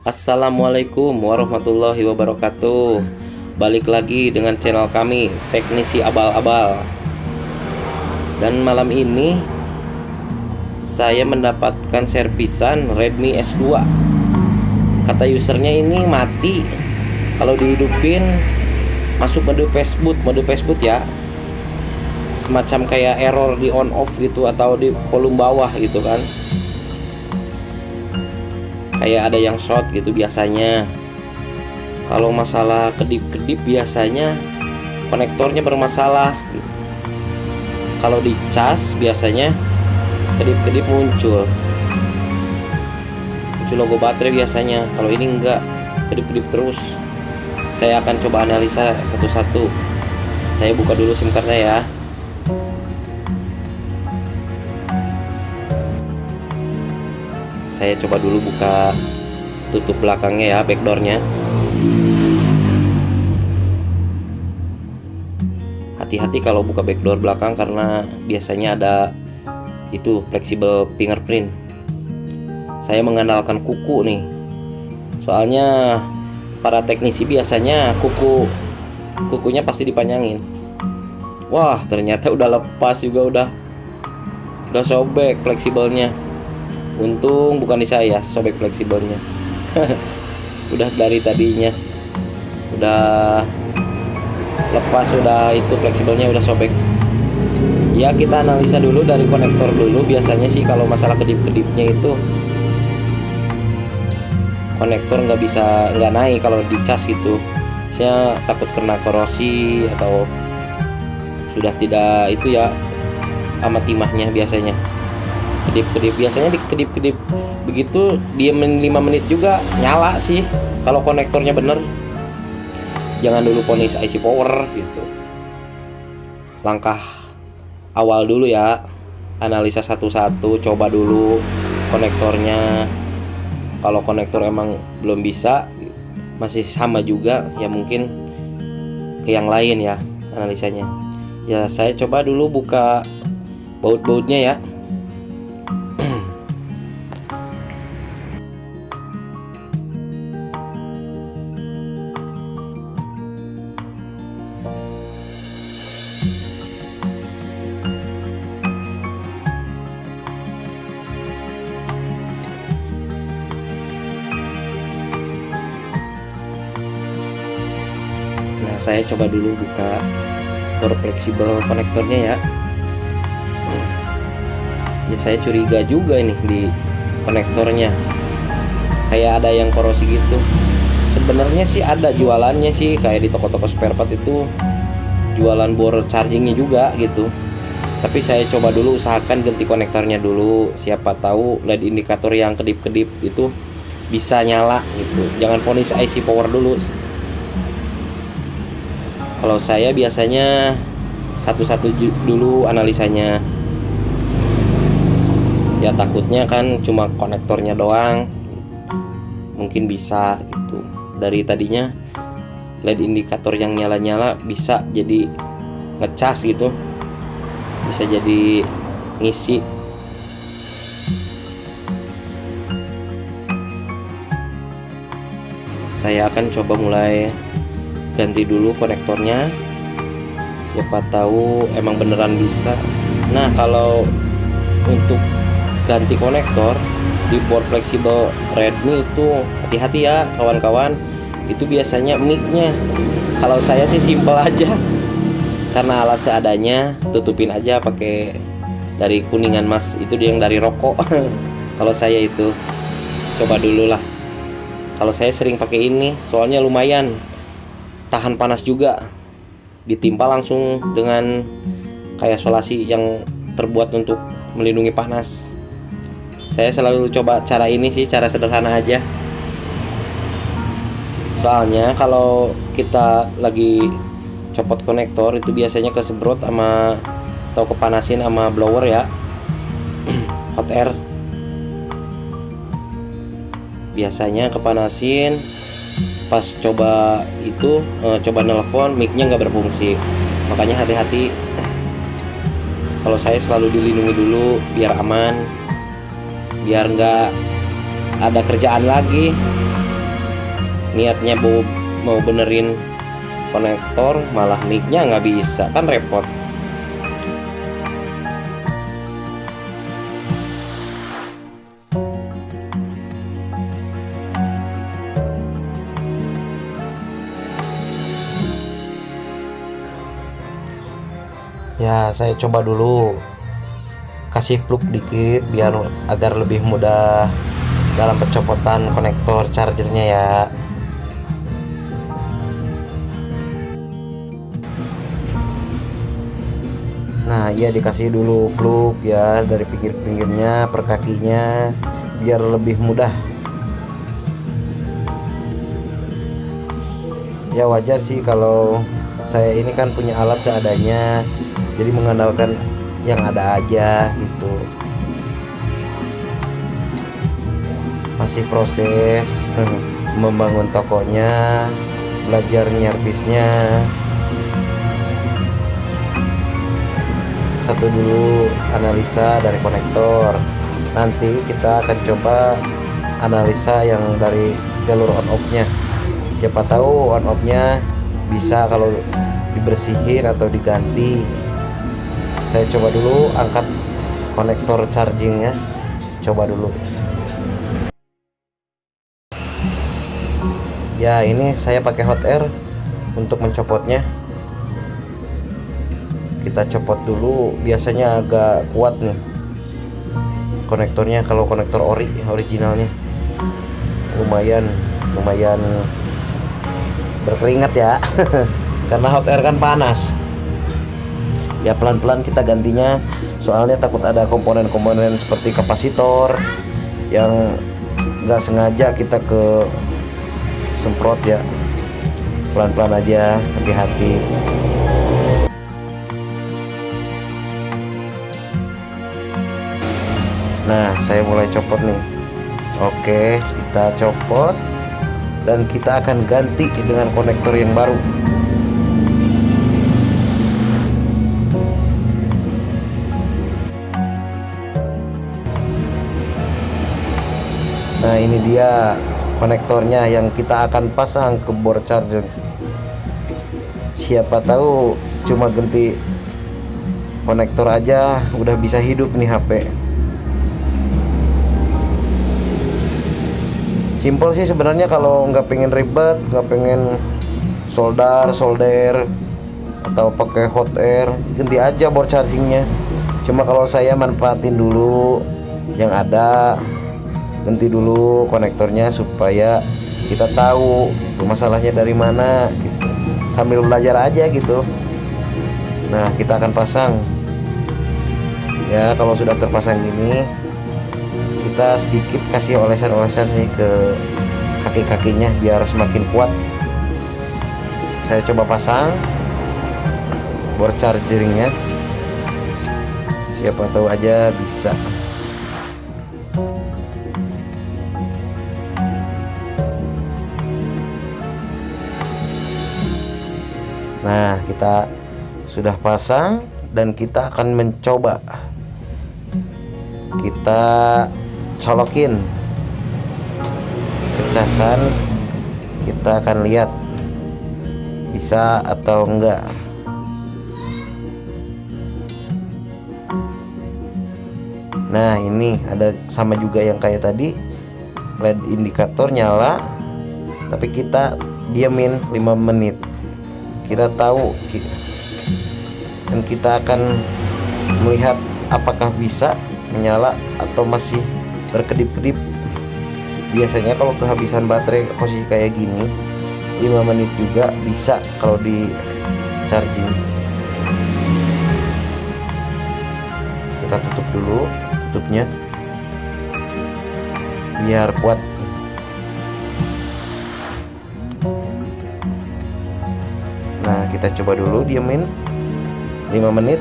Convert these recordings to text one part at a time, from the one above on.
Assalamualaikum warahmatullahi wabarakatuh. Balik lagi dengan channel kami, Teknisi Abal-Abal. Dan malam ini saya mendapatkan servisan Redmi S2. Kata usernya ini mati. Kalau dihidupin masuk mode Facebook ya. Semacam kayak error di on off gitu, atau di volume bawah gitu kan. Kayak ada yang short gitu biasanya. Kalau masalah kedip-kedip biasanya konektornya bermasalah. Kalau dicas biasanya kedip-kedip muncul logo baterai biasanya. Kalau ini enggak, kedip-kedip terus. Saya akan coba analisa satu-satu. Saya buka dulu SIM cardnya ya. Saya coba dulu buka tutup belakangnya ya, backdoornya. Hati-hati kalau buka backdoor belakang karena biasanya ada itu fleksibel fingerprint. Saya mengandalkan kuku nih. Soalnya para teknisi biasanya kukunya pasti dipanjangin. Wah, ternyata udah lepas juga, udah sobek fleksibelnya. Untung bukan di saya sobek fleksibelnya. Udah dari tadinya udah lepas, udah itu fleksibelnya udah sobek. Ya, kita analisa dulu dari konektor dulu. Biasanya sih kalau masalah kedip-kedipnya itu konektor nggak naik kalau dicas gitu. Saya takut kena korosi atau sudah tidak itu ya, sama timahnya biasanya. Kedip-kedip biasanya di kedip-kedip begitu diemin 5 menit juga nyala sih kalau konektornya bener. Jangan dulu ponis IC power gitu. Langkah awal dulu ya, analisa satu-satu, coba dulu konektornya. Kalau konektor emang belum bisa, masih sama juga ya, mungkin ke yang lain ya analisanya. Ya, saya coba dulu buka baut-bautnya ya. Nah, saya coba dulu buka door fleksibel konektornya ya. Ya, saya curiga juga ini di konektornya kayak ada yang korosi gitu. Sebenarnya sih ada jualannya sih, kayak di toko-toko spare part itu jualan bor chargingnya juga gitu. Tapi saya coba dulu usahakan ganti konektornya dulu, siapa tahu LED indikator yang kedip-kedip itu bisa nyala gitu. Jangan ponis IC power dulu. Kalau saya biasanya satu-satu dulu analisanya. Ya, takutnya kan cuma konektornya doang, mungkin bisa gitu. Dari tadinya LED indikator yang nyala-nyala bisa jadi ngecas gitu, bisa jadi ngisi. Saya akan coba mulai ganti dulu konektornya, siapa tahu emang beneran bisa. Nah, kalau untuk ganti konektor di board fleksibel Redmi itu hati-hati ya kawan-kawan. Itu biasanya micnya, kalau saya sih simple aja karena alat seadanya, tutupin aja pakai dari kuningan mas itu, dia yang dari rokok. Kalau saya itu coba dulu lah. Kalau saya sering pakai ini soalnya lumayan tahan panas juga, ditimpa langsung dengan kayak solasi yang terbuat untuk melindungi panas. Saya selalu coba cara ini sih, cara sederhana aja. Soalnya kalau kita lagi copot konektor itu biasanya kesebrot sama atau kepanasin sama blower ya, hot air. Biasanya kepanasin, pas coba itu coba nelpon micnya nggak berfungsi. Makanya hati-hati. Kalau saya selalu dilindungi dulu biar aman, biar nggak ada kerjaan lagi niatnya mau benerin konektor, malah micnya nggak bisa, kan repot. Ya, saya coba dulu kasih plug dikit biar agar lebih mudah dalam pencopotan konektor chargernya ya. Nah, iya dikasih dulu plug ya dari pinggir-pinggirnya per kakinya biar lebih mudah. Ya wajar sih kalau saya ini kan punya alat seadanya, jadi mengandalkan yang ada aja gitu. Masih proses membangun tokonya, belajar nyervisnya. Satu dulu analisa dari konektor, nanti kita akan coba analisa yang dari jalur on off nya. Siapa tahu on off nya bisa kalau dibersihin atau diganti. Saya coba dulu angkat konektor chargingnya, coba dulu ya. Ini saya pakai hot air untuk mencopotnya. Kita copot dulu, biasanya agak kuat nih konektornya. Kalau konektor originalnya lumayan berkeringat ya karena hot air kan panas ya. Pelan-pelan kita gantinya, soalnya takut ada komponen-komponen seperti kapasitor yang nggak sengaja kita ke semprot ya. Pelan-pelan aja, hati-hati. Nah, saya mulai copot nih. Oke, kita copot dan kita akan ganti dengan konektor yang baru. Nah, ini dia konektornya yang kita akan pasang ke board charger. Siapa tahu cuma ganti konektor aja udah bisa hidup nih HP. Simpel sih sebenarnya, kalau nggak pengen ribet, nggak pengen solder atau pakai hot air, ganti aja board chargingnya. Cuma kalau saya manfaatin dulu yang ada, ganti dulu konektornya supaya kita tahu masalahnya dari mana gitu. Sambil belajar aja gitu. Nah, kita akan pasang ya. Kalau sudah terpasang gini, kita sedikit kasih olesan-olesan nih ke kaki-kakinya biar semakin kuat. Saya coba pasang board chargeringnya, siapa tahu aja bisa. Nah, kita sudah pasang dan kita akan mencoba. Kita colokin ke casan, kita akan lihat bisa atau enggak. Nah, ini ada sama juga yang kayak tadi, LED indikator nyala, tapi kita diamin 5 menit. Kita tahu dan kita akan melihat apakah bisa menyala atau masih berkedip-kedip. Biasanya kalau kehabisan baterai posisi kayak gini 5 menit juga bisa kalau di charging. Kita tutup dulu tutupnya biar kuat. Nah, kita coba dulu diamin 5 menit,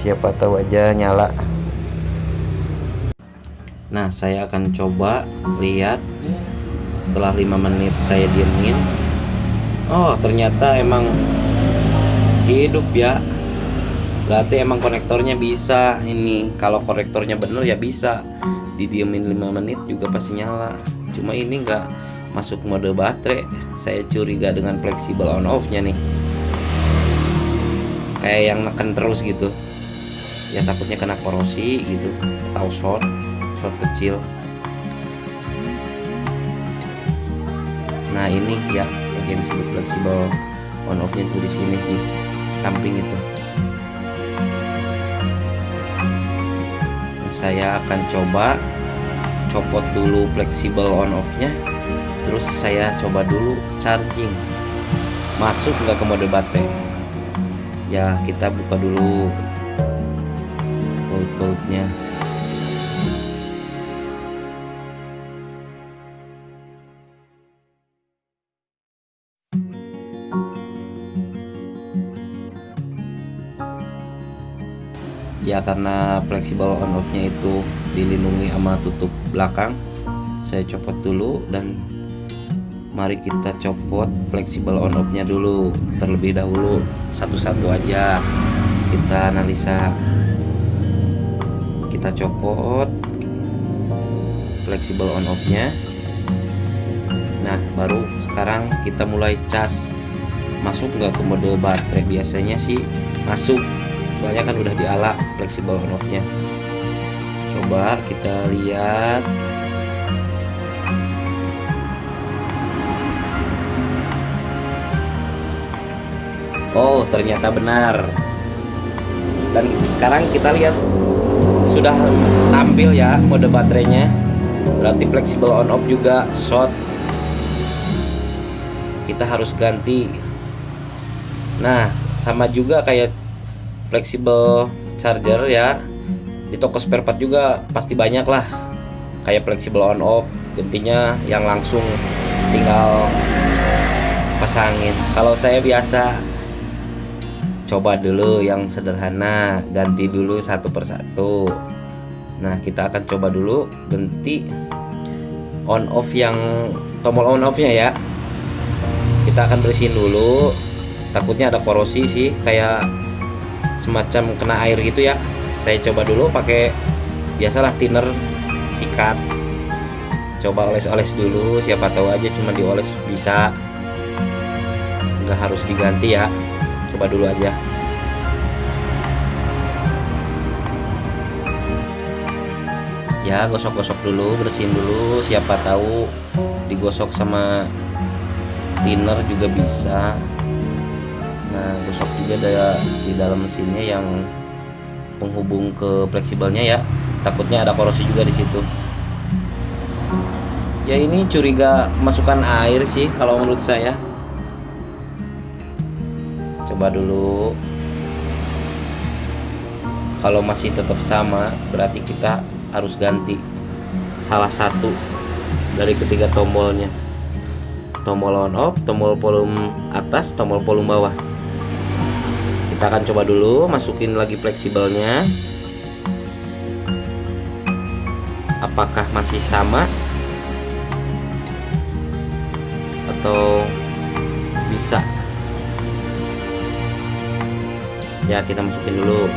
siapa tahu aja nyala. Nah, saya akan coba lihat setelah 5 menit saya diemin. Oh, ternyata emang hidup ya. Berarti emang konektornya bisa ini. Kalau konektornya bener ya bisa didiemin 5 menit juga pasti nyala. cuma ini nggak masuk mode baterai. Saya curiga dengan fleksibel on off nya nih, kayak yang neken terus gitu ya, takutnya kena korosi gitu atau short kecil. Nah ini ya bagian disebut fleksibel on off nya itu di sini di samping itu. Saya akan coba copot dulu fleksibel on off nya, terus saya coba dulu charging masuk nggak ke mode baterai ya. Kita buka dulu baut-bautnya. Ya karena fleksibel on off nya itu dilindungi sama tutup belakang, saya copot dulu dan mari kita copot fleksibel on off nya dulu terlebih dahulu, satu-satu aja kita analisa. Kita copot fleksibel on off nya. Nah baru sekarang kita mulai cas, masuk nggak ke mode baterai. Biasanya sih masuk, soalnya kan udah diala fleksibel on off nya. Coba kita lihat. Oh ternyata benar. Dan sekarang kita lihat sudah tampil ya mode baterainya, berarti fleksibel on off juga short. Kita harus ganti. Nah sama juga kayak fleksibel charger ya, di toko spare part juga pasti banyak lah kayak fleksibel on off, gantinya yang langsung tinggal pasangin. Kalau saya biasa coba dulu yang sederhana, ganti dulu satu persatu. Nah kita akan coba dulu ganti on off yang tombol on off nya ya. Kita akan bersihin dulu, takutnya ada korosi sih, kayak semacam kena air gitu ya. Saya coba dulu pakai biasalah thinner sikat, coba oles-oles dulu, siapa tahu aja cuma dioles bisa, nggak harus diganti ya. Coba dulu aja. Ya gosok-gosok dulu, bersihin dulu, siapa tahu digosok sama thinner juga bisa. Nah gosok juga di dalam mesinnya yang penghubung ke fleksibelnya ya, takutnya ada korosi juga di situ. Ya ini curiga masukkan air sih kalau menurut saya. Coba dulu. Kalau masih tetap sama berarti kita harus ganti salah satu dari ketiga tombolnya, tombol on off, tombol volume atas, tombol volume bawah. Kita akan coba dulu masukin lagi fleksibelnya, apakah masih sama atau bisa. Ya kita masukin dulu.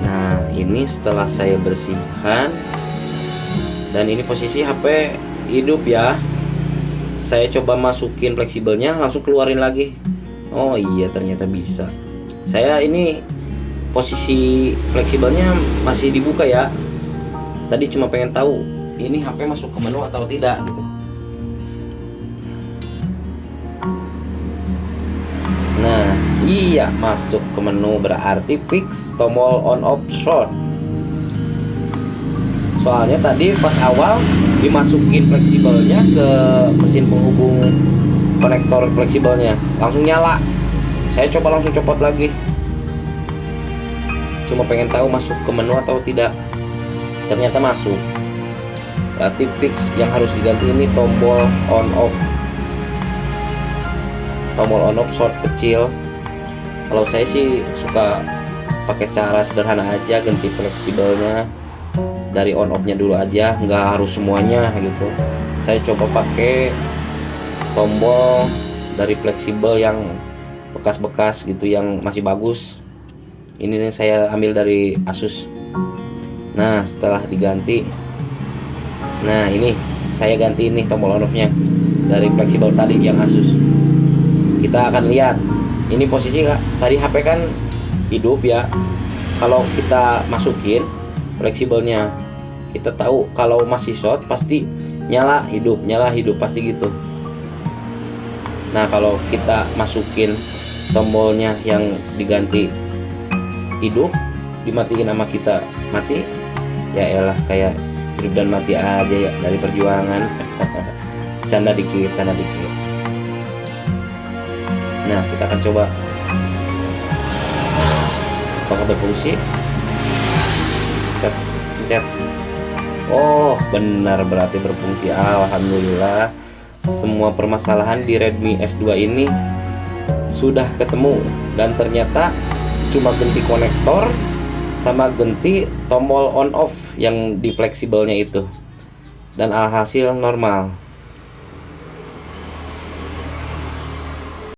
Nah ini setelah saya bersihkan, dan ini posisi HP hidup ya, saya coba masukin fleksibelnya, langsung keluarin lagi. Oh iya ternyata bisa. Saya ini posisi fleksibelnya masih dibuka ya, tadi cuma pengen tahu ini HP masuk ke menu atau tidak gitu. Nah iya masuk ke menu, berarti fix tombol on off short. Soalnya tadi pas awal dimasukin fleksibelnya ke mesin penghubung konektor fleksibelnya, langsung nyala. Saya coba langsung copot lagi, cuma pengen tahu masuk ke menu atau tidak. Ternyata masuk, berarti fix. Yang harus diganti ini tombol on off, tombol on off short kecil. Kalau saya sih suka pakai cara sederhana aja, ganti fleksibelnya dari on off nya dulu aja, nggak harus semuanya gitu. Saya coba pakai tombol dari fleksibel yang bekas-bekas gitu yang masih bagus. Ini saya ambil dari Asus. Nah setelah diganti, nah ini saya ganti ini tombol on off nya dari fleksibel tadi yang Asus. Kita akan lihat ini posisi tadi HP kan hidup ya. Kalau kita masukin fleksibelnya, kita tahu kalau masih short pasti nyala hidup pasti gitu. Nah kalau kita masukin tombolnya yang diganti hidup, dimatiin sama kita mati, ya elah kayak hidup dan mati aja ya dari perjuangan. Canda dikit. Nah kita akan coba apakah berfungsi. Pencet. Oh benar, berarti berfungsi. Alhamdulillah, semua permasalahan di Redmi S2 ini sudah ketemu, dan ternyata cuma ganti konektor sama ganti tombol on off yang di fleksibelnya itu, dan alhasil normal.